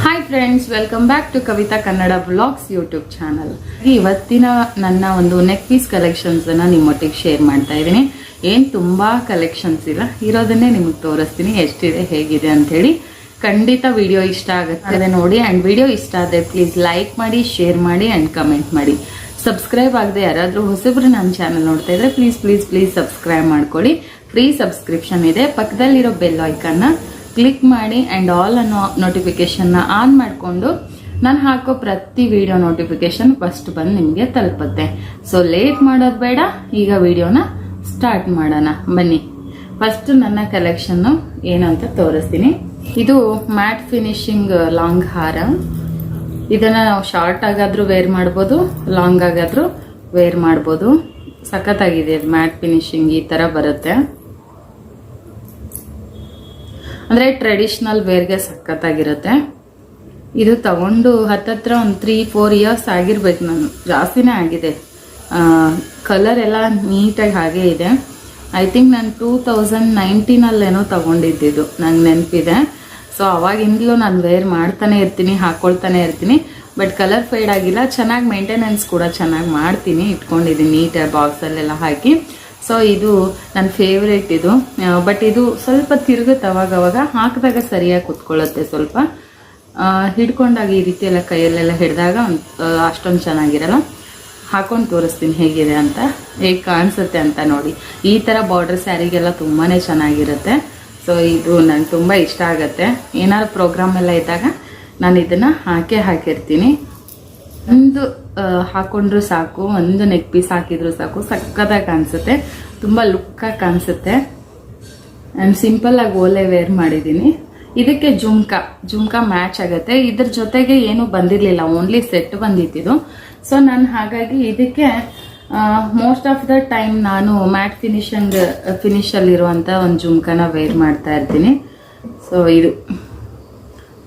Hi friends, welcome back to Kavitha Kannada blogs YouTube channel. ಇವತ್ತಿನ ನನ್ನ ಒಂದು ನೆಕ್ ಪೀಸ್ ಕಲೆಕ್ಷನ್ಸ್ ಅನ್ನ ನಿಮ್ಮೊಟ್ಟಿಗೆ ಶೇರ್ ಮಾಡ್ತಾ ಇದ್ದೀನಿ. ಏನ್ ತುಂಬಾ ಕಲೆಕ್ಷನ್ಸ್ ಇಲ್ಲ, ಇರೋದನ್ನೇ ನಿಮಗೆ ತೋರಿಸ್ತೀನಿ ಎಷ್ಟಿದೆ ಹೇಗಿದೆ ಅಂತ ಹೇಳಿ. ಖಂಡಿತ ವಿಡಿಯೋ ಇಷ್ಟ ಆಗುತ್ತೆ ನೋಡಿ. ಅಂಡ್ ವಿಡಿಯೋ ಇಷ್ಟ ಆದರೆ ಪ್ಲೀಸ್ ಲೈಕ್ ಮಾಡಿ, ಶೇರ್ ಮಾಡಿ ಅಂಡ್ ಕಮೆಂಟ್ ಮಾಡಿ. ಸಬ್ಸ್ಕ್ರೈಬ್ ಆಗದೆ ಯಾರಾದ್ರೂ ಹೊಸಬ್ರು ನನ್ನ ಚಾನಲ್ ನೋಡ್ತಾ ಇದ್ರೆ ಪ್ಲೀಸ್ ಪ್ಲೀಸ್ ಪ್ಲೀಸ್ ಸಬ್ಸ್ಕ್ರೈಬ್ ಮಾಡ್ಕೊಳ್ಳಿ. ಫ್ರೀ ಸಬ್ಸ್ಕ್ರಿಪ್ಷನ್ ಇದೆ. ಪಕ್ಕದಲ್ಲಿರೋ ಬೆಲ್ ಐಕನ್ನ ಕ್ಲಿಕ್ ಮಾಡಿ ಅಂಡ್ ಆಲ್ ಅನ್ನೋ ನೋಟಿಫಿಕೇಶನ್ ಆನ್ ಮಾಡಿಕೊಂಡು ನಾನು ಹಾಕೋ ಪ್ರತಿ ವಿಡಿಯೋ ನೋಟಿಫಿಕೇಶನ್ ಫಸ್ಟ್ ಬಂದು ನಿಮಗೆ ತಲುಪುತ್ತೆ. ಸೊ ಲೇಟ್ ಮಾಡೋದು ಬೇಡ, ಈಗ ವಿಡಿಯೋನ ಸ್ಟಾರ್ಟ್ ಮಾಡೋಣ ಬನ್ನಿ. ಫಸ್ಟ್ ನನ್ನ ಕಲೆಕ್ಷನ್ ಏನಂತ ತೋರಿಸ್ತೀನಿ. ಇದು ಮ್ಯಾಟ್ ಫಿನಿಶಿಂಗ್ ಲಾಂಗ್ ಹಾರ. ಇದನ್ನ ನಾವು ಶಾರ್ಟ್ ಆಗಾದ್ರೂ ವೇರ್ ಮಾಡ್ಬೋದು, ಲಾಂಗ್ ಆಗಾದ್ರೂ ವೇರ್ ಮಾಡ್ಬೋದು. ಸಖತ್ತಾಗಿದೆ. ಮ್ಯಾಟ್ ಫಿನಿಶಿಂಗ್ ಈ ತರ ಬರುತ್ತೆ. ಅಂದ್ರೆ ಟ್ರೆಡಿಷನಲ್ ವೇರ್ಗೆ ಸಖತ್ತಾಗಿರುತ್ತೆ. ಇದು ತಗೊಂಡು ಹತ್ತತ್ರ ಒಂದು 3-4 ಇಯರ್ಸ್ ಆಗಿರ್ಬೇಕು. ನಾನು ಜಾಸ್ತಿನೇ ಆಗಿದೆ. ಕಲರ್ ಎಲ್ಲ ನೀಟಾಗಿ ಹಾಗೆ ಇದೆ. ಐ ಥಿಂಕ್ ನಾನು 2019 ತಗೊಂಡಿದ್ದು ನಂಗೆ ನೆನಪಿದೆ. ಸೊ ಅವಾಗಿಂದಲೂ ನಾನು ವೇರ್ ಮಾಡ್ತಾನೆ ಇರ್ತೀನಿ, ಹಾಕೊಳ್ತಾನೆ ಇರ್ತೀನಿ. ಬಟ್ ಕಲರ್ ಫೇಡ್ ಆಗಿಲ್ಲ. ಚೆನ್ನಾಗಿ ಮೇಂಟೆನೆನ್ಸ್ ಕೂಡ ಚೆನ್ನಾಗಿ ಮಾಡ್ತೀನಿ, ಇಟ್ಕೊಂಡಿದ್ದೀನಿ ನೀಟಾಗಿ ಬಾಕ್ಸಲ್ಲೆಲ್ಲ ಹಾಕಿ. ಸೊ ಇದು ನನ್ನ ಫೇವ್ರೇಟ್ ಇದು. ಬಟ್ ಇದು ಸ್ವಲ್ಪ ತಿರುಗುತ್ತೆ ಅವಾಗವಾಗ, ಹಾಕಿದಾಗ ಸರಿಯಾಗಿ ಕುತ್ಕೊಳ್ಳುತ್ತೆ. ಸ್ವಲ್ಪ ಹಿಡ್ಕೊಂಡಾಗ ಈ ರೀತಿ ಎಲ್ಲ ಕೈಯಲ್ಲೆಲ್ಲ ಹಿಡಿದಾಗ ಅಷ್ಟೊಂದು ಚೆನ್ನಾಗಿರಲ್ಲ. ಹಾಕೊಂಡು ತೋರಿಸ್ತೀನಿ ಹೇಗಿದೆ ಅಂತ, ಹೇಗೆ ಕಾಣಿಸುತ್ತೆ ಅಂತ ನೋಡಿ. ಈ ಥರ ಬಾರ್ಡರ್ ಸ್ಯಾರಿಗೆಲ್ಲ ತುಂಬಾ ಚೆನ್ನಾಗಿರುತ್ತೆ. ಸೊ ಇದು ನಂಗೆ ತುಂಬ ಇಷ್ಟ ಆಗುತ್ತೆ. ಏನಾದ್ರು ಪ್ರೋಗ್ರಾಮ್ ಎಲ್ಲ ಇದ್ದಾಗ ನಾನು ಇದನ್ನು ಹಾಕಿರ್ತೀನಿ. ಒಂದು ಹಾಕೊಂಡ್ರು ಸಾಕು, ಒಂದು ನೆಕ್ ಪೀಸ್ ಹಾಕಿದ್ರು ಸಾಕು, ಸಕ್ಕತ್ತಾಗಿ ಕಾಣಿಸುತ್ತೆ, ತುಂಬ ಲುಕ್ಕಾಗಿ ಕಾಣಿಸುತ್ತೆ. ಆ್ಯಂಡ್ ಸಿಂಪಲ್ ಆಗಿ ಓಲೆ ವೇರ್ ಮಾಡಿದ್ದೀನಿ. ಇದಕ್ಕೆ ಜುಮ್ಕಾ ಮ್ಯಾಚ್ ಆಗುತ್ತೆ. ಇದ್ರ ಜೊತೆಗೆ ಏನು ಬಂದಿರಲಿಲ್ಲ, ಓನ್ಲಿ ಸೆಟ್ ಬಂದಿತ್ತು. ಸೊ ನಾನು ಹಾಗಾಗಿ ಇದಕ್ಕೆ ಮೋಸ್ಟ್ ಆಫ್ ದ ಟೈಮ್ ನಾನು ಮ್ಯಾಟ್ ಫಿನಿಷಲ್ಲಿರುವಂಥ ಒಂದು ಜುಮ್ಕಾನ ವೇರ್ ಮಾಡ್ತಾ ಇರ್ತೀನಿ. ಸೊ ಇದು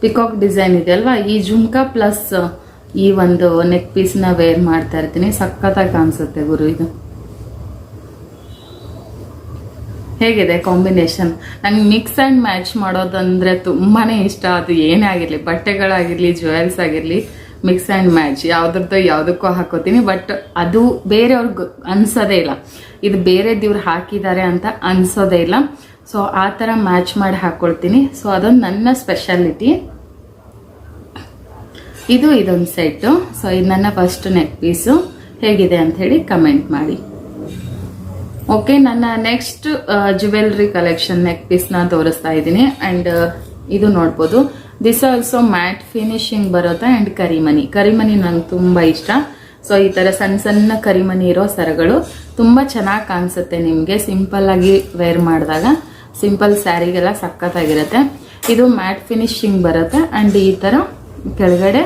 ಪಿಕಾಕ್ ಡಿಸೈನ್ ಇದೆ ಅಲ್ವಾ, ಈ ಜುಮ್ಕಾ ಪ್ಲಸ್ ಈ ಒಂದು ನೆಕ್ ಪೀಸ್ನ ವೇರ್ ಮಾಡ್ತಾ ಇರ್ತೀನಿ. ಸಖತ್ತಾಗಿ ಕಾಣಿಸುತ್ತೆ ಗುರು. ಇದು ಹೇಗಿದೆ ಕಾಂಬಿನೇಷನ್? ನಂಗೆ ಮಿಕ್ಸ್ ಆ್ಯಂಡ್ ಮ್ಯಾಚ್ ಮಾಡೋದಂದ್ರೆ ತುಂಬಾನೇ ಇಷ್ಟ. ಅದು ಏನೇ ಆಗಿರಲಿ, ಬಟ್ಟೆಗಳಾಗಿರ್ಲಿ, ಜ್ಯುವೆಲ್ಸ್ ಆಗಿರಲಿ, ಮಿಕ್ಸ್ ಆ್ಯಂಡ್ ಮ್ಯಾಚ್ ಯಾವುದಕ್ಕೂ ಹಾಕೋತೀನಿ. ಬಟ್ ಅದು ಬೇರೆಯವ್ರಿಗೆ ಅನ್ಸೋದೇ ಇಲ್ಲ, ಇದು ಬೇರೆ ದೇವ್ರು ಹಾಕಿದ್ದಾರೆ ಅಂತ ಅನ್ಸೋದೇ ಇಲ್ಲ. ಸೊ ಆ ಥರ ಮ್ಯಾಚ್ ಮಾಡಿ ಹಾಕೊಳ್ತೀನಿ. ಸೊ ಅದೊಂದು ನನ್ನ ಸ್ಪೆಷಾಲಿಟಿ. ಇದೊಂದು ಸೆಟ್ಟು. ಸೊ ಇದು ನನ್ನ ಫಸ್ಟ್ ನೆಕ್ ಪೀಸು. ಹೇಗಿದೆ ಅಂತ ಹೇಳಿ ಕಮೆಂಟ್ ಮಾಡಿ. ಓಕೆ, ನನ್ನ ನೆಕ್ಸ್ಟ್ ಜ್ಯುವೆಲ್ರಿ ಕಲೆಕ್ಷನ್ ನೆಕ್ ಪೀಸ್ನ ತೋರಿಸ್ತಾ ಇದ್ದೀನಿ. ಅಂಡ್ ಇದು ನೋಡ್ಬೋದು, ದಿಸ್ ಆಲ್ಸೋ ಮ್ಯಾಟ್ ಫಿನಿಶಿಂಗ್ ಬರುತ್ತೆ. ಅಂಡ್ ಕರಿಮನಿ ನಂಗೆ ತುಂಬಾ ಇಷ್ಟ. ಸೊ ಈ ತರ ಸಣ್ಣ ಸಣ್ಣ ಕರಿಮನಿ ಇರೋ ಸರಗಳು ತುಂಬಾ ಚೆನ್ನಾಗಿ ಕಾಣಿಸುತ್ತೆ ನಿಮ್ಗೆ ಸಿಂಪಲ್ ಆಗಿ ವೇರ್ ಮಾಡಿದಾಗ. ಸಿಂಪಲ್ ಸ್ಯಾರಿಗೆಲ್ಲ ಸಖತ್ತಾಗಿರುತ್ತೆ. ಇದು ಮ್ಯಾಟ್ ಫಿನಿಶಿಂಗ್ ಬರುತ್ತೆ. ಅಂಡ್ ಈ ತರ ಕೆಳಗಡೆ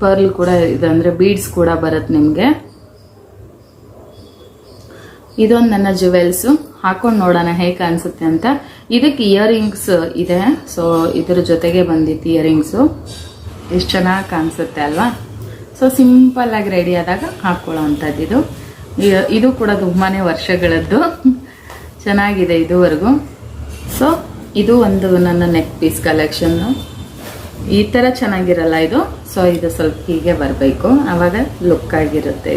ಪರ್ಲ್ ಕೂಡ ಇದೆ, ಅಂದ್ರೆ ಬೀಡ್ಸ್ ಕೂಡ ಬರುತ್ತೆ ನಿಮ್ಗೆ. ಇದೊಂದು ನನ್ನ ಜ್ಯುವೆಲ್ಸ್. ಹಾಕೊಂಡು ನೋಡೋಣ ಹೇಗೆ ಕಾಣಿಸುತ್ತೆ ಅಂತ. ಇದಕ್ಕೆ ಇಯರಿಂಗ್ಸ್ ಇದೆ. ಸೊ ಇದ್ರ ಜೊತೆಗೆ ಬಂದಿತ್ತು ಇಯರಿಂಗ್ಸು. ಎಷ್ಟು ಚೆನ್ನಾಗಿ ಕಾಣಿಸುತ್ತೆ ಅಲ್ವಾ? ಸೊ ಸಿಂಪಲ್ ಆಗಿ ರೆಡಿ ಆದಾಗ ಹಾಕೊಳ್ಳೋ ಅಂಥದ್ದು ಇದು ಕೂಡ ತುಂಬಾನೇ ವರ್ಷಗಳದ್ದು. ಚೆನ್ನಾಗಿದೆ ಇದುವರೆಗೂ. ಸೊ ಇದು ಒಂದು ನನ್ನ ನೆಕ್ ಪೀಸ್ ಕಲೆಕ್ಷನ್. ಈ ತರ ಚೆನ್ನಾಗಿರಲ್ಲ ಇದು. ಸೊ ಇದು ಸ್ವಲ್ಪ ಹೀಗೆ ಬರಬೇಕು, ಆವಾಗ ಲುಕ್ ಆಗಿರುತ್ತೆ.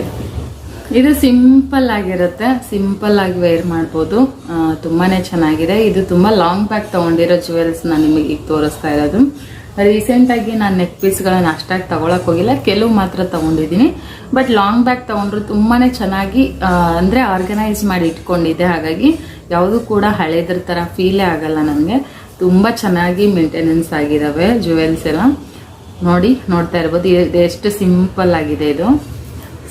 ಇದು ಸಿಂಪಲ್ ಆಗಿರುತ್ತೆ, ಸಿಂಪಲ್ ಆಗಿ ವೇರ್ ಮಾಡ್ಬೋದು. ತುಂಬಾನೇ ಚೆನ್ನಾಗಿದೆ. ಇದು ತುಂಬಾ ಲಾಂಗ್ ಬ್ಯಾಕ್ ತಗೊಂಡಿರೋ ಜ್ಯುವೆಲ್ಸ್ ನಾನು ನಿಮಗೆ ಈಗ ತೋರಿಸ್ತಾ ಇರೋದು. ರೀಸೆಂಟ್ ಆಗಿ ನಾನು ನೆಕ್ ಪೀಸ್ಗಳನ್ನ ಅಷ್ಟಾಗಿ ತಗೊಳಕ್ ಹೋಗಿಲ್ಲ, ಕೆಲವು ಮಾತ್ರ ತಗೊಂಡಿದ್ದೀನಿ. ಬಟ್ ಲಾಂಗ್ ಬ್ಯಾಕ್ ತಗೊಂಡ್ರು ತುಂಬಾನೇ ಚೆನ್ನಾಗಿ ಅಂದ್ರೆ ಆರ್ಗನೈಸ್ ಮಾಡಿ ಇಟ್ಕೊಂಡಿದ್ದೆ. ಹಾಗಾಗಿ ಯಾವುದು ಕೂಡ ಹಳೇದ್ರ ತರ ಫೀಲೇ ಆಗಲ್ಲ ನನಗೆ. ತುಂಬಾ ಚೆನ್ನಾಗಿ ಮೇಂಟೆನೆನ್ಸ್ ಆಗಿದಾವೆ ಜ್ಯುವೆಲ್ಸ್ ಎಲ್ಲ. ನೋಡ್ತಾ ಇರ್ಬೋದು ಇದು ಎಷ್ಟು ಸಿಂಪಲ್ ಆಗಿದೆ ಇದು.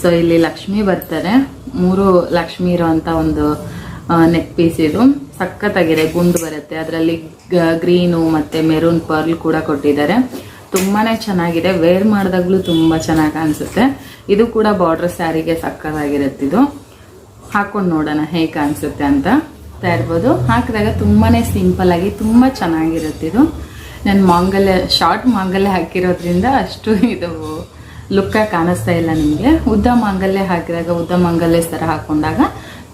ಸೊ ಇಲ್ಲಿ ಲಕ್ಷ್ಮಿ ಬರ್ತಾರೆ, 3 ಲಕ್ಷ್ಮಿ ಇರೋಂಥ ಒಂದು ನೆಕ್ ಪೀಸ್. ಇದು ಸಖತ್ತಾಗಿದೆ, ಗುಂಡು ಬರುತ್ತೆ. ಅದರಲ್ಲಿ ಗ್ರೀನು ಮತ್ತೆ ಮೆರೂನ್ ಪರ್ಲ್ ಕೂಡ ಕೊಟ್ಟಿದ್ದಾರೆ. ತುಂಬಾನೇ ಚೆನ್ನಾಗಿದೆ. ವೇರ್ ಮಾಡಿದಾಗ್ಲೂ ತುಂಬಾ ಚೆನ್ನಾಗಿ ಕಾಣಿಸುತ್ತೆ. ಇದು ಕೂಡ ಬಾರ್ಡರ್ ಸ್ಯಾರಿಗೆ ಸಖತ್ತಾಗಿರುತ್ತೆ. ಇದು ಹಾಕೊಂಡು ನೋಡೋಣ ಹೇಗೆ ಕಾಣಿಸುತ್ತೆ ಅಂತ ಇರ್ಬೋದು. ಹಾಕಿದಾಗ ತುಂಬಾನೇ ಸಿಂಪಲ್ ಆಗಿ ತುಂಬಾ ಚೆನ್ನಾಗಿರುತ್ತೆ. ಇದು ನಾನು ಶಾರ್ಟ್ ಮಾಂಗಲ್ಯ ಹಾಕಿರೋದ್ರಿಂದ ಅಷ್ಟು ಇದು ಲುಕ್ಕಾಗಿ ಕಾಣಿಸ್ತಾ ಇಲ್ಲ ನಿಮಗೆ. ಉದ್ದ ಮಾಂಗಲ್ಯ ಹಾಕಿದಾಗ, ಉದ್ದ ಮಾಂಗಲ್ಯ ಸರ ಹಾಕೊಂಡಾಗ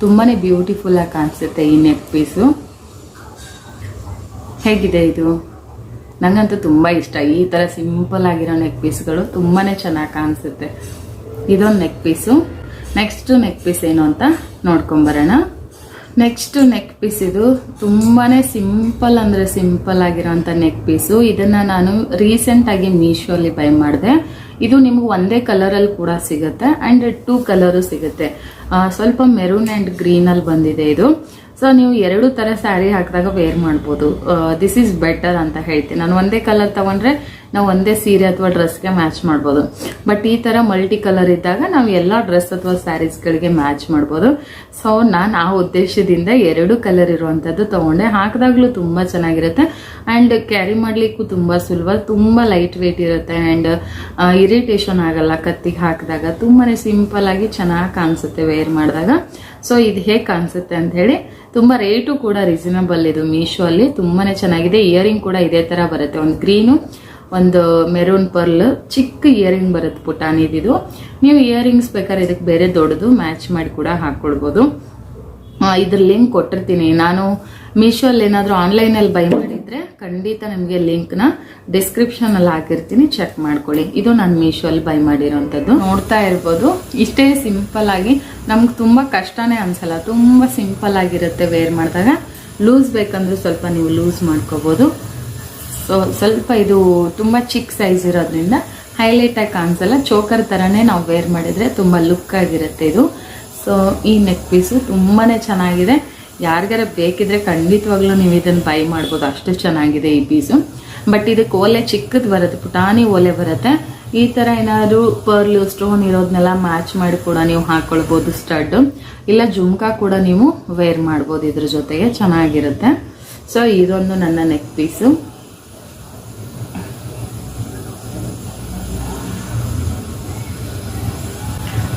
ತುಂಬಾನೇ ಬ್ಯೂಟಿಫುಲ್ ಆಗಿ ಕಾಣಿಸುತ್ತೆ ಈ ನೆಕ್ ಪೀಸು. ಹೇಗಿದೆ ಇದು? ನಂಗಂತೂ ತುಂಬ ಇಷ್ಟ. ಈ ಥರ ಸಿಂಪಲ್ ಆಗಿರೋ ನೆಕ್ ಪೀಸ್ಗಳು ತುಂಬಾ ಚೆನ್ನಾಗಿ ಕಾಣಿಸುತ್ತೆ. ಇದೊಂದು neck piece. Next neck piece ಏನು ಅಂತ ನೋಡ್ಕೊಂಬರೋಣ. ನೆಕ್ಸ್ಟ್ ನೆಕ್ ಪೀಸ್ ಇದು ತುಂಬಾ ಸಿಂಪಲ್ ಅಂದರೆ ಸಿಂಪಲ್ ಆಗಿರೋಂಥ ನೆಕ್ ಪೀಸು. ಇದನ್ನು ನಾನು ರೀಸೆಂಟಾಗಿ ಮೀಶೋಲ್ಲಿ ಬೈ ಮಾಡಿದೆ. ಇದು ನಿಮ್ಗೆ ಒಂದೇ ಕಲರಲ್ಲಿ ಕೂಡ ಸಿಗುತ್ತೆ ಆ್ಯಂಡ್ 2 ಕಲರು ಸಿಗುತ್ತೆ. ಸ್ವಲ್ಪ ಮೆರೂನ್ ಆ್ಯಂಡ್ ಗ್ರೀನಲ್ಲಿ ಬಂದಿದೆ ಇದು. ಸೊ ನೀವು 2 ಥರ ಸ್ಯಾರಿ ಹಾಕಿದಾಗ ವೇರ್ ಮಾಡ್ಬೋದು. ದಿಸ್ ಈಸ್ ಬೆಟರ್ ಅಂತ ಹೇಳ್ತೀನಿ ನಾನು. ಒಂದೇ ಕಲರ್ ತಗೊಂಡ್ರೆ ನಾವು ಒಂದೇ ಸೀರೆ ಅಥವಾ ಡ್ರೆಸ್ಗೆ ಮ್ಯಾಚ್ ಮಾಡ್ಬೋದು. ಬಟ್ ಈ ಥರ ಮಲ್ಟಿ ಕಲರ್ ಇದ್ದಾಗ ನಾವು ಎಲ್ಲ ಡ್ರೆಸ್ ಅಥವಾ ಸ್ಯಾರೀಸ್ಗಳಿಗೆ ಮ್ಯಾಚ್ ಮಾಡ್ಬೋದು. ಸೊ ನಾನು ಆ ಉದ್ದೇಶದಿಂದ 2 ಕಲರ್ ಇರುವಂಥದ್ದು ತೊಗೊಂಡೆ. ಹಾಕಿದಾಗಲೂ ತುಂಬ ಚೆನ್ನಾಗಿರುತ್ತೆ ಆ್ಯಂಡ್ ಕ್ಯಾರಿ ಮಾಡಲಿಕ್ಕೂ ತುಂಬ ಸುಲಭ, ತುಂಬ ಲೈಟ್ ವೇಟ್ ಇರುತ್ತೆ ಆ್ಯಂಡ್ ಇರಿಟೇಷನ್ ಆಗಲ್ಲ ಕತ್ತಿಗೆ ಹಾಕಿದಾಗ. ತುಂಬಾ ಸಿಂಪಲ್ ಆಗಿ ಚೆನ್ನಾಗಿ ಕಾಣಿಸುತ್ತೆ ವೇರ್ ಮಾಡಿದಾಗ. ಸೊ ಇದು ಹೇಗೆ ಕಾಣಿಸುತ್ತೆ ಅಂತ ಹೇಳಿ, ತುಂಬ ರೇಟು ಕೂಡ ರೀಸನಬಲ್ ಇದು ಮೀಶೋ ಅಲ್ಲಿ. ತುಂಬಾ ಚೆನ್ನಾಗಿದೆ. ಇಯರಿಂಗ್ ಕೂಡ ಇದೇ ಥರ ಬರುತ್ತೆ. ಒಂದು ಗ್ರೀನು, ಒಂದು ಮೆರೂನ್ ಪರ್ಲ್ ಚಿಕ್ಕ ಇಯರಿಂಗ್ ಬರುತ್ತೆ ಪುಟಾಣಿದಿದು. ನೀವು ಇಯರಿಂಗ್ಸ್ ಬೇಕಾದ್ರೆ ಇದಕ್ಕೆ ಬೇರೆ ದೊಡ್ಡದು ಮ್ಯಾಚ್ ಮಾಡಿ ಕೂಡ ಹಾಕ್ಕೊಳ್ಬೋದು. ಇದ್ರ ಲಿಂಕ್ ಕೊಟ್ಟಿರ್ತೀನಿ ನಾನು. ಮೀಶೋಲ್ಲಿ ಏನಾದರೂ ಆನ್ಲೈನಲ್ಲಿ ಬೈ ಮಾಡಿದರೆ ಖಂಡಿತ ನಿಮಗೆ ಲಿಂಕ್ನ ಡಿಸ್ಕ್ರಿಪ್ಷನಲ್ಲಿ ಹಾಕಿರ್ತೀನಿ, ಚೆಕ್ ಮಾಡ್ಕೊಳ್ಳಿ. ಇದು ನಾನು ಮೀಶೋಲ್ಲಿ ಬೈ ಮಾಡಿರೋಂಥದ್ದು. ನೋಡ್ತಾ ಇರ್ಬೋದು, ಇಷ್ಟೇ ಸಿಂಪಲ್ ಆಗಿ ನಮ್ಗೆ ತುಂಬ ಕಷ್ಟನೇ ಅನ್ಸಲ್ಲ. ತುಂಬ ಸಿಂಪಲ್ ಆಗಿರುತ್ತೆ ವೇರ್ ಮಾಡಿದಾಗ. ಲೂಸ್ ಬೇಕಂದ್ರೆ ಸ್ವಲ್ಪ ನೀವು ಲೂಸ್ ಮಾಡ್ಕೋಬೋದು. ಸೊ ಸ್ವಲ್ಪ ಇದು ತುಂಬ ಚಿಕ್ಕ ಸೈಜ್ ಇರೋದ್ರಿಂದ ಹೈಲೈಟಾಗಿ ಕಾಣಿಸಲ್ಲ. ಚೋಕರ್ ಥರನೇ ನಾವು ವೇರ್ ಮಾಡಿದರೆ ತುಂಬ ಲುಕ್ ಆಗಿರುತ್ತೆ ಇದು. ಸೊ ಈ ನೆಕ್ ಪೀಸು ತುಂಬಾ ಚೆನ್ನಾಗಿದೆ. ಯಾರಿಗಾರ ಬೇಕಿದ್ರೆ ಖಂಡಿತವಾಗ್ಲೂ ನೀವು ಇದನ್ನು ಬೈ ಮಾಡ್ಬೋದು, ಅಷ್ಟು ಚೆನ್ನಾಗಿದೆ ಈ ಪೀಸು. ಬಟ್ ಇದಕ್ಕೆ ಓಲೆ ಚಿಕ್ಕದು ಬರುತ್ತೆ, ಪುಟಾಣಿ ಓಲೆ ಬರುತ್ತೆ. ಈ ಥರ ಏನಾದರೂ ಪರ್ಲು ಸ್ಟೋನ್ ಇರೋದನ್ನೆಲ್ಲ ಮ್ಯಾಚ್ ಮಾಡಿ ಕೂಡ ನೀವು ಹಾಕ್ಕೊಳ್ಬೋದು. ಸ್ಟಡ್ ಇಲ್ಲ ಜುಮ್ಕಾ ಕೂಡ ನೀವು ವೇರ್ ಮಾಡ್ಬೋದು ಇದ್ರ ಜೊತೆಗೆ, ಚೆನ್ನಾಗಿರುತ್ತೆ. ಸೊ ಇದೊಂದು ನನ್ನ ನೆಕ್ ಪೀಸು.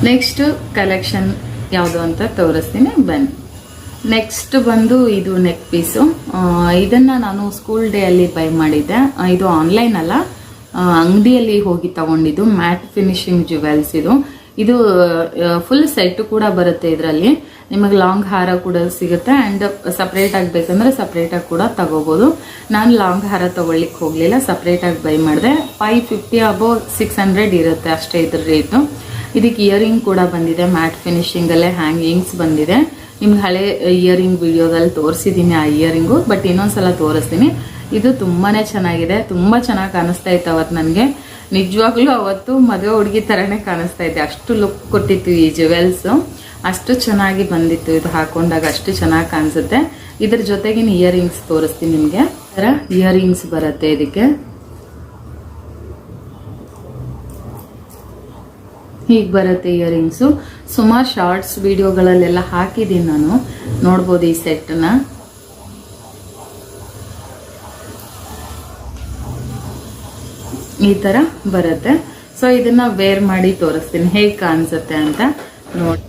ನೆಕ್ಸ್ಟ್ ಕಲೆಕ್ಷನ್ ಯಾವುದು ಅಂತ ತೋರಿಸ್ತೀನಿ ಬನ್ನಿ. ನೆಕ್ಸ್ಟ್ ಬಂದು ಇದು ನೆಕ್ ಪೀಸು. ಇದನ್ನು ನಾನು ಸ್ಕೂಲ್ ಡೇ ಅಲ್ಲಿ ಬೈ ಮಾಡಿದ್ದೆ. ಇದು ಆನ್ಲೈನ್ ಅಲ್ಲ, ಅಂಗಡಿಯಲ್ಲಿ ಹೋಗಿ ತಗೊಂಡಿದ್ದು. ಮ್ಯಾಟ್ ಫಿನಿಶಿಂಗ್ ಜುವೆಲ್ಸ್ ಇದು. ಇದು ಫುಲ್ ಸೆಟ್ ಕೂಡ ಬರುತ್ತೆ. ಇದರಲ್ಲಿ ನಿಮಗೆ ಲಾಂಗ್ ಹಾರ ಕೂಡ ಸಿಗುತ್ತೆ ಆ್ಯಂಡ್ ಸಪ್ರೇಟ್ ಆಗಬೇಕಂದ್ರೆ ಸಪ್ರೇಟಾಗಿ ಕೂಡ ತಗೋಬೋದು. ನಾನು ಲಾಂಗ್ ಹಾರ ತಗೊಳ್ಳಿಕ್ಕೆ ಹೋಗಲಿಲ್ಲ, ಸಪ್ರೇಟಾಗಿ ಬೈ ಮಾಡಿದೆ. 550 ಅಬೋ 600 ಇರುತ್ತೆ ಅಷ್ಟೇ ಇದ್ರ ರೇಟು. ಇದಕ್ಕೆ ಇಯರಿಂಗ್ ಕೂಡ ಬಂದಿದೆ, ಮ್ಯಾಟ್ ಫಿನಿಶಿಂಗಲ್ಲೇ ಹ್ಯಾಂಗಿಂಗ್ಸ್ ಬಂದಿದೆ. ನಿಮ್ಗೆ ಹಳೆ ಇಯರಿಂಗ್ ವಿಡಿಯೋದಲ್ಲಿ ತೋರಿಸಿದ್ದೀನಿ ಆ ಇಯರಿಂಗು, ಬಟ್ ಇನ್ನೊಂದ್ಸಲ ತೋರಿಸ್ತೀನಿ. ಇದು ತುಂಬಾ ಚೆನ್ನಾಗಿದೆ, ತುಂಬ ಚೆನ್ನಾಗಿ ಕಾಣಿಸ್ತಾ ಇತ್ತು ಅವತ್ತು ನನಗೆ. ನಿಜವಾಗ್ಲೂ ಅವತ್ತು ಮದುವೆ ಹುಡುಗಿ ಥರನೇ ಕಾಣಿಸ್ತಾ ಇದೆ, ಅಷ್ಟು ಲುಕ್ ಕೊಟ್ಟಿತ್ತು ಈ ಜುವೆಲ್ಸು. ಅಷ್ಟು ಚೆನ್ನಾಗಿ ಬಂದಿತ್ತು ಇದು ಹಾಕೊಂಡಾಗ, ಅಷ್ಟು ಚೆನ್ನಾಗಿ ಕಾಣಿಸುತ್ತೆ. ಇದ್ರ ಜೊತೆಗಿನ ಇಯರಿಂಗ್ಸ್ ತೋರಿಸ್ತೀನಿ ನಿಮಗೆ. ಈ ಥರ ಇಯರಿಂಗ್ಸ್ ಬರುತ್ತೆ ಇದಕ್ಕೆ. ಹೀಗೆ ಬರುತ್ತೆ ಇಯರಿಂಗ್ಸು. ಸುಮಾರು ಶಾರ್ಟ್ಸ್ ವಿಡಿಯೋಗಳಲ್ಲೆಲ್ಲ ಹಾಕಿದ್ದೀನಿ ನಾನು, ನೋಡ್ಬೋದು ಈ ಸೆಟ್ನ. ಈ ಥರ ಬರುತ್ತೆ. ಸೊ ಇದನ್ನ ವೇರ್ ಮಾಡಿ ತೋರಿಸ್ತೀನಿ ಹೇಗೆ ಕಾಣಿಸುತ್ತೆ ಅಂತ ನೋಡಿ.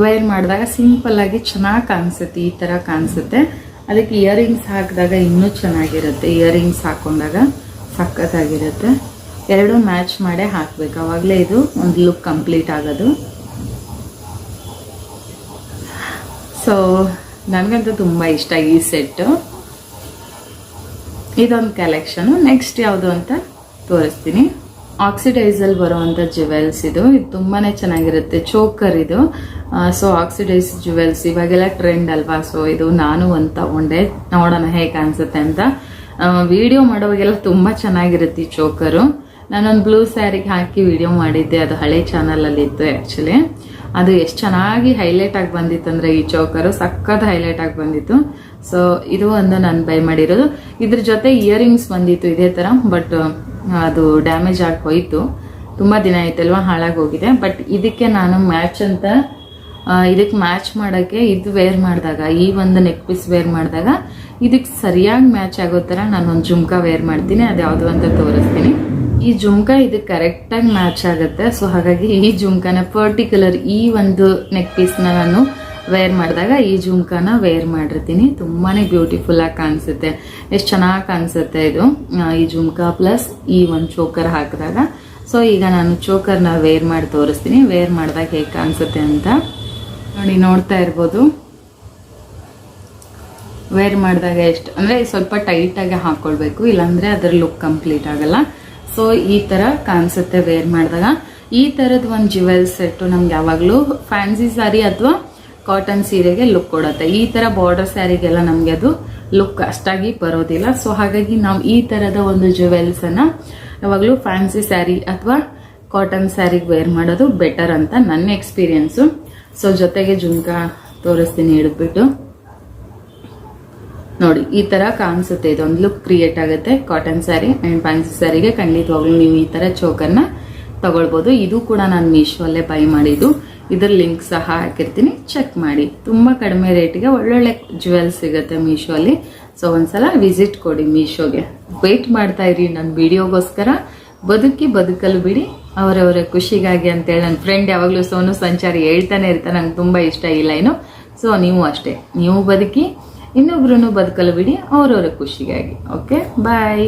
ವೇರ್ ಮಾಡಿದಾಗ ಸಿಂಪಲ್ ಆಗಿ ಚೆನ್ನಾಗಿ ಕಾಣಿಸುತ್ತೆ, ಈ ಥರ ಕಾಣಿಸುತ್ತೆ. ಅದಕ್ಕೆ ಇಯರಿಂಗ್ಸ್ ಹಾಕಿದಾಗ ಇನ್ನೂ ಚೆನ್ನಾಗಿರುತ್ತೆ. ಇಯರಿಂಗ್ಸ್ ಹಾಕೊಂಡಾಗ ಸಖತ್ತಾಗಿರುತ್ತೆ. 2 ಮ್ಯಾಚ್ ಮಾಡೇ ಹಾಕ್ಬೇಕು, ಅವಾಗಲೇ ಇದು ಒಂದು ಲುಕ್ ಕಂಪ್ಲೀಟ್ ಆಗೋದು. ಸೊ ನನಗಂತೂ ತುಂಬ ಇಷ್ಟ ಈ ಸೆಟ್ಟು. ಇದೊಂದು ಕಲೆಕ್ಷನು. ನೆಕ್ಸ್ಟ್ ಯಾವುದು ಅಂತ ತೋರಿಸ್ತೀನಿ. ಆಕ್ಸಿಡೈಸಲ್ಲಿ ಬರುವಂಥ ಜುವೆಲ್ಸ್ ಇದು. ಇದು ತುಂಬಾ ಚೆನ್ನಾಗಿರುತ್ತೆ. ಚೋಕರ್ ಇದು. ಸೊ ಆಕ್ಸಿಡೈಸ್ ಜುವೆಲ್ಸ್ ಇವಾಗೆಲ್ಲ ಟ್ರೆಂಡ್ ಅಲ್ವಾ. ಸೊ ಇದು ನಾನು ಒಂದು ತಗೊಂಡೆ, ನೋಡೋಣ ಹೇಗೆ ಕಾಣಿಸುತ್ತೆ ಅಂತ. ವಿಡಿಯೋ ಮಾಡೋವಾಗೆಲ್ಲ ತುಂಬ ಚೆನ್ನಾಗಿರುತ್ತೆ ಈ ಚೋಕರು. ನಾನೊಂದು ಬ್ಲೂ ಸ್ಯಾರಿಗೆ ಹಾಕಿ ವಿಡಿಯೋ ಮಾಡಿದ್ದೆ, ಅದು ಹಳೆ ಚಾನಲಲ್ಲಿ ಇತ್ತು ಆ್ಯಕ್ಚುಲಿ. ಅದು ಎಷ್ಟು ಚೆನ್ನಾಗಿ ಹೈಲೈಟ್ ಆಗಿ ಬಂದಿತ್ತು ಅಂದರೆ ಈ ಚೋಕರು ಸಖತ್ ಹೈಲೈಟ್ ಆಗಿ ಬಂದಿತ್ತು. ಸೊ ಇದು ಒಂದು ನಾನು ಬೈ ಮಾಡಿರೋದು. ಇದ್ರ ಜೊತೆ ಇಯರಿಂಗ್ಸ್ ಬಂದಿತ್ತು ಇದೇ ಥರ, ಬಟ್ ಅದು ಡ್ಯಾಮೇಜ್ ಆಗಿ ಹೋಯಿತು. ತುಂಬ ದಿನ ಆಯ್ತಲ್ವಾ, ಹಾಳಾಗಿ ಹೋಗಿದೆ. ಬಟ್ ಇದಕ್ಕೆ ನಾನು ಮ್ಯಾಚ್ ಅಂತ ಇದಕ್ಕೆ ಮ್ಯಾಚ್ ಮಾಡೋಕ್ಕೆ ಇದು ವೇರ್ ಮಾಡಿದಾಗ, ಈ ಒಂದು ನೆಕ್ ಪೀಸ್ ವೇರ್ ಮಾಡಿದಾಗ ಇದಕ್ಕೆ ಸರಿಯಾಗಿ ಮ್ಯಾಚ್ ಆಗೋ ಥರ ನಾನೊಂದು ಜುಮ್ಕಾ ವೇರ್ ಮಾಡ್ತೀನಿ. ಅದು ಯಾವುದು ಅಂತ ತೋರಿಸ್ತೀನಿ. ಈ ಜುಮ್ಕಾ ಇದಕ್ಕೆ ಕರೆಕ್ಟಾಗಿ ಮ್ಯಾಚ್ ಆಗುತ್ತೆ. ಸೊ ಹಾಗಾಗಿ ಈ ಜುಮ್ಕಾನ ಪರ್ಟಿಕ್ಯುಲರ್ ಈ ಒಂದು ನೆಕ್ ಪೀಸ್ನ ನಾನು ವೇರ್ ಮಾಡಿದಾಗ ಈ ಜುಮ್ಕಾನ ವೇರ್ ಮಾಡಿರ್ತೀನಿ. ತುಂಬಾ ಬ್ಯೂಟಿಫುಲ್ ಆಗಿ ಕಾಣಿಸುತ್ತೆ, ಎಷ್ಟು ಚೆನ್ನಾಗಿ ಕಾಣಿಸುತ್ತೆ ಇದು ಈ ಜುಮ್ಕಾ ಪ್ಲಸ್ ಈ ಒಂದು ಚೋಕರ್ ಹಾಕಿದಾಗ. ಸೊ ಈಗ ನಾನು ಚೋಕರ್ನ ವೇರ್ ಮಾಡಿ ತೋರಿಸ್ತೀನಿ, ವೇರ್ ಮಾಡಿದಾಗ ಹೇಗೆ ಕಾಣಿಸುತ್ತೆ ಅಂತ ನೋಡಿ. ನೋಡ್ತಾ ಇರ್ಬೋದು ವೇರ್ ಮಾಡಿದಾಗ ಎಷ್ಟು ಅಂದರೆ ಸ್ವಲ್ಪ ಟೈಟಾಗಿ ಹಾಕ್ಕೊಳ್ಬೇಕು, ಇಲ್ಲಾಂದರೆ ಅದರ ಲುಕ್ ಕಂಪ್ಲೀಟ್ ಆಗಲ್ಲ. ಸೊ ಈ ಥರ ಕಾಣಿಸುತ್ತೆ ವೇರ್ ಮಾಡಿದಾಗ. ಈ ಥರದ್ದು ಒಂದು ಜ್ಯುವೆಲ್ ಸೆಟ್ಟು ನಮ್ಗೆ ಯಾವಾಗಲೂ ಫ್ಯಾನ್ಸಿ ಸ್ಯಾರಿ ಅಥವಾ ಕಾಟನ್ ಸೀರೆಗೆ ಲುಕ್ ಕೊಡುತ್ತೆ. ಈ ಥರ ಬಾರ್ಡರ್ ಸ್ಯಾರಿಗೆಲ್ಲ ನಮಗೆ ಅದು ಲುಕ್ ಅಷ್ಟಾಗಿ ಬರೋದಿಲ್ಲ. ಸೊ ಹಾಗಾಗಿ ನಾವು ಈ ಥರದ ಒಂದು ಜ್ಯುವೆಲ್ಸನ್ನು ಯಾವಾಗಲೂ ಫ್ಯಾನ್ಸಿ ಸ್ಯಾರಿ ಅಥವಾ ಕಾಟನ್ ಸ್ಯಾರಿಗೆ ವೇರ್ ಮಾಡೋದು ಬೆಟರ್ ಅಂತ ನನ್ನ ಎಕ್ಸ್ಪೀರಿಯನ್ಸು. ಸೊ ಜೊತೆಗೆ ಜುಮ್ಕಾ ತೋರಿಸ್ತೀನಿ ಹಿಡಿದ್ಬಿಟ್ಟು ನೋಡಿ. ಈ ತರ ಕಾಣಿಸುತ್ತೆ, ಇದೊಂದು ಲುಕ್ ಕ್ರಿಯೇಟ್ ಆಗುತ್ತೆ. ಕಾಟನ್ ಸ್ಯಾರಿ ಅಂಡ್ ಫ್ಯಾನ್ಸಿ ಸ್ಯಾರಿಗೆ ಖಂಡಿತವಾಗ್ಲೂ ನೀವು ಈ ತರ ಚೋಕನ್ನ ತಗೊಳ್ಬೋದು. ಇದು ಕೂಡ ನಾನು ಮೀಶೋಲ್ಲೇ ಬೈ ಮಾಡಿದ್ದು, ಇದ್ರ ಲಿಂಕ್ ಸಹ ಹಾಕಿರ್ತೀನಿ, ಚೆಕ್ ಮಾಡಿ. ತುಂಬಾ ಕಡಿಮೆ ರೇಟಿಗೆ ಒಳ್ಳೊಳ್ಳೆ ಜ್ಯುವೆಲ್ಸ್ ಸಿಗುತ್ತೆ ಮೀಶೋಲ್ಲಿ. ಸೊ ಒಂದ್ಸಲ ವಿಸಿಟ್ ಕೊಡಿ ಮೀಶೋಗೆ. ವೇಟ್ ಮಾಡ್ತಾ ಇರಿ ನನ್ನ ವಿಡಿಯೋಗೋಸ್ಕರ. ಬದುಕಲು ಬಿಡಿ ಅವರವರ ಖುಷಿಗಾಗಿ ಅಂತೇಳಿ ನನ್ನ ಫ್ರೆಂಡ್ ಯಾವಾಗಲೂ ಸೋನು ಸಂಚಾರಿ ಹೇಳ್ತಾನೆ ಇರ್ತಾರೆ, ನಂಗೆ ತುಂಬಾ ಇಷ್ಟ ಈ ಲೈನು. ಸೊ ನೀವು ಅಷ್ಟೇ, ನೀವು ಬದುಕಿ ಇನ್ನೊಬ್ರು ಬದುಕಲು ಬಿಡಿ ಅವರವರ ಖುಷಿಗಾಗಿ. ಓಕೆ, ಬಾಯ್.